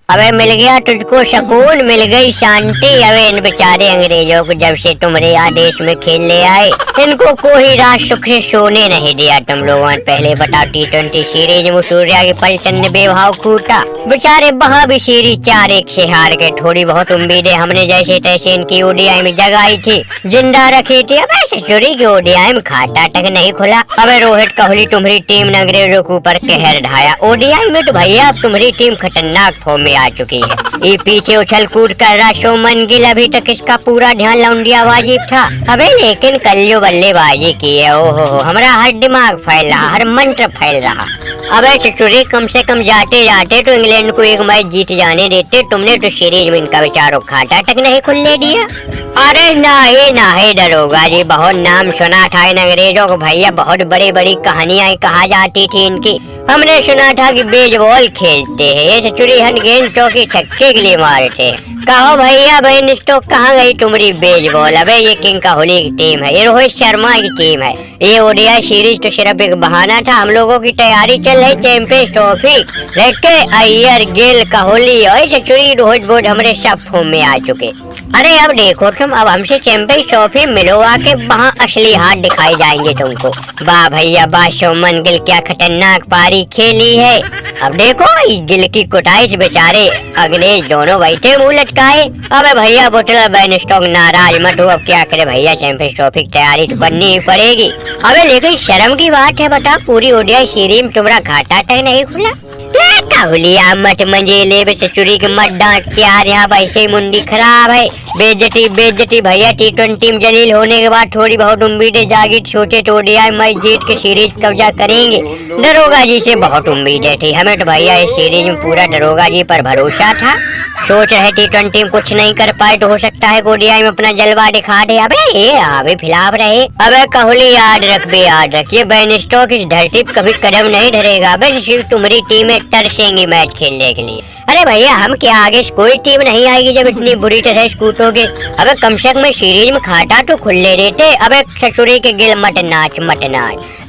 अबे मिल गया तुझको सुकून, मिल गई शांति। अबे इन बेचारे अंग्रेजों को जब से तुम्हारे यहाँ देश में खेलने आए, इनको कोई रात सुख से सोने नहीं दिया तुम लोगों ने। पहले बताओ T20 सीरीज में सूर्या के पलटन ने बेभाव कूटा, बेचारे वहाँ भी सीरीज 4-1 से हार गए। थोड़ी बहुत उम्मीदें हमने जैसे तैसे इनकी ओडीआई में जगाई थी, जिंदा रखी थी। अब छुरी की ओडीआई में खाता तक नहीं खुला। अबे रोहित कोहली तुम्हारी टीम ने अंग्रेजों के ऊपर कहर ढाया। ओडीआई में तो भैया अब तुम्हारी टीम खतरनाक फॉर्म में आ चुकी है। ये पीछे उछल कूद कर रहा शुभमन गिल, अभी तक इसका पूरा ध्यान लौंडियाबाजी था। अबे लेकिन कल जो बल्लेबाजी की है, ओहो हमारा हर दिमाग फैल रहा, हर मंत्र फैल रहा। अबे चचुरी कम से कम जाते जाते तो इंग्लैंड को एक मैच जीत जाने देते, तुमने तो सीरीज में इनका बेचारों खाता तक नहीं खुलने दिया। अरे नहीं दरोगा जी, बहुत नाम सुना था इन अंग्रेजों को भैया, बहुत बड़ी बड़ी कहानियां कहा जाती थी इनकी। हमने सुना था कि बेसबॉल खेलते हैं, ये चचुरी हन गेंद चौकी छक्के के लिए मारते हैं। कहो भैया बहन स्टोक कहाँ गई तुम्हारी बेसबॉल? अबे ये किंग कोहली की टीम है, ये रोहित शर्मा की टीम है। ये ओडीआई सीरीज तो सिर्फ एक बहाना था, हम लोगों की तैयारी चल रही चैंपियंस ट्रॉफी। लेके अय्यर गिल कोहली और चचुरी रोहित बोर्ड हमारे सब फॉर्म में आ चुके। अरे अब देखो तुम, अब हमसे चैंपियंस ट्रॉफी मिलवा के वहाँ असली हाथ दिखाई जाएंगे तुमको। वाह भैया वाह, शुभमन गिल क्या खतरनाक पारी खेली है। अब देखो गिल की कुटाई से बेचारे अंग्रेज दोनों बैठे मुंह लटकाए। अबे भैया बुटलर बैन स्टॉक नाराज मत हो, अब क्या करे भैया, चैंपियंस ट्रॉफी की तैयारी तो करनी ही पड़ेगी। अबे लेकिन शर्म की बात है, बता पूरी ओडीआई सीरीज में तुम्हारा घाटा तक नहीं खुला। कोहलिया मत मंजेले चचुरी के मत डांट के यार, यहाँ वैसे ही मुंडी खराब है। बेइज्जती भैया। T20 में जलील होने के बाद थोड़ी बहुत उम्मीदें जागी, सोचे तो ओडीआई मैच जीत के सीरीज कब्जा करेंगे। दरोगा जी से बहुत उम्मीदें थी हमें तो भैया, इस सीरीज में पूरा दरोगा जी पर भरोसा था। सोच रहे T20 में कुछ नहीं कर पाए तो हो सकता है ओडीआई में अपना जलवा दिखा दे। अबे फिलहाल रहे। अबे कोहली याद रख, ये बैन स्टॉक इस धरती पर कभी कदम नहीं धरेगा। अबे सिर्फ तुम्हारी टीमें तरसेंगी मैच खेलने के लिए। अरे भैया हम क्या आगे कोई टीम नहीं आएगी जब इतनी बुरी तरह कूटोगे। अबे कम से कम सीरीज में खाता तो खुले देते। अबे ससुरी के गिल मत नाच,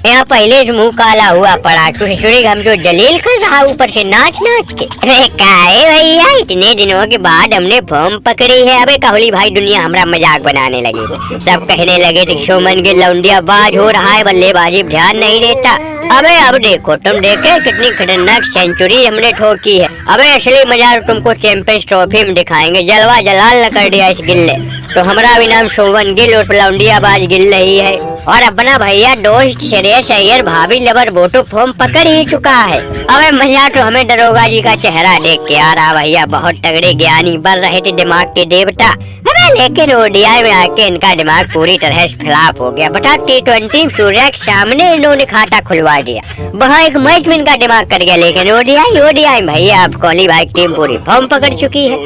यहाँ पहले से मुंह काला हुआ पड़ा, तो ससुरी हम जो जलील कर रहा ऊपर से नाच के। अरे काहे भैया, इतने दिनों के बाद हमने फॉर्म पकड़ी है। अबे कोहली भाई दुनिया हमारा मजाक बनाने लगी, सब कहने लगे थे शुभमन गिल लौंडियाबाज हो रहा है, बल्लेबाजी ध्यान नहीं देता। अबे अब देखो तुम, देखे कितनी खतरनाक सेंचुरी हमने ठोकी है। अबे असली मजा तुमको चैंपियंस ट्रॉफी में दिखाएंगे, जलवा जलाल कर दिया इस गिल ने। तो हमारा भी नाम शुभमन गिल और लौंडियाबाज गिल नहीं है। और अपना भैया दोस्त श्रेयस अय्यर भाभी लवर बोटो फॉर्म पकड़ ही चुका है। अबे मजा तो हमें दरोगा जी का चेहरा देख के आ रहा भैया, बहुत तगड़े ज्ञानी बन रहे थे, दिमाग के देवता। अबे लेकिन ओडीआई में आके इनका दिमाग पूरी तरह से खिलाफ हो गया। बता T20 सूर्या के सामने इन्होंने खाता खुलवा दिया, वहाँ एक मैच में इनका दिमाग कर गया। लेकिन ओडीआई भैया अब कोहली भाई टीम पूरी फॉर्म पकड़ चुकी है।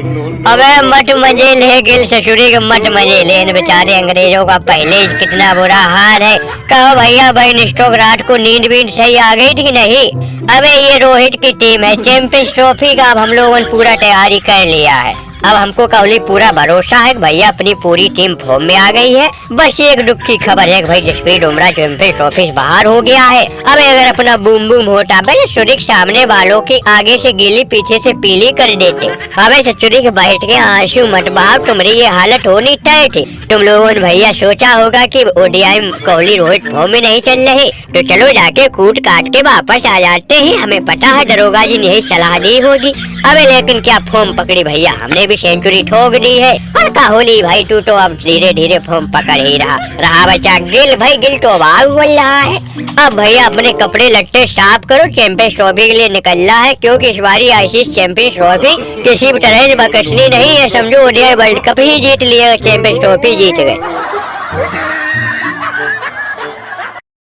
अबे मत मजे ले गिल ससुरी के, मत मजे ले इन बेचारे अंग्रेजों का पहले कितना बुरा हाल है। कहो भैया बैन स्टॉक रात को नींद बींद सही आ गई थी कि नहीं? अबे ये रोहित की टीम है, चैंपियंस ट्रॉफी का अब हम लोगों ने पूरा तैयारी कर लिया है। अब हमको कोहली पूरा भरोसा है कि भैया अपनी पूरी टीम फॉर्म में आ गई है। बस एक दुख की खबर है कि भाई जसप्रीत बुमराह चैंपियंस ट्रॉफी से बाहर हो गया है। अब अगर अपना बूम होता भाई सुरिक सामने वालों की आगे से गीली पीछे से पीली कर देते। अबे सचुरी के बैठ के आंसू मत बहाओ, तुम्हारी ये हालत होनी तय थी। तुम लोगों ने भैया सोचा होगा कि ओडीआई कोहली रोहित फॉर्म में नहीं चल रहे, तो चलो जाके कूट काट के वापस आ जाते हैं। हमें पता है दरोगा जी ने यही सलाह दी होगी। अबे लेकिन क्या फॉर्म पकड़ी भैया, हमने भी सेंचुरी ठोक दी है। और कोहली भाई तू तो अब धीरे धीरे फॉर्म पकड़ ही रहा बच्चा। गिल भाई गिल तो भाग बोल रहा है। अब भैया अपने कपड़े लट्टे साफ करो, चैंपियंस ट्रॉफी के लिए निकलना है, क्योंकि इस बारी आईसीसी चैंपियंस ट्रॉफी किसी भी तरह से बकसनी नहीं है। समझो ओडीआई वर्ल्ड कप ही जीत लिया, चैंपियंस ट्रॉफी जीत गए।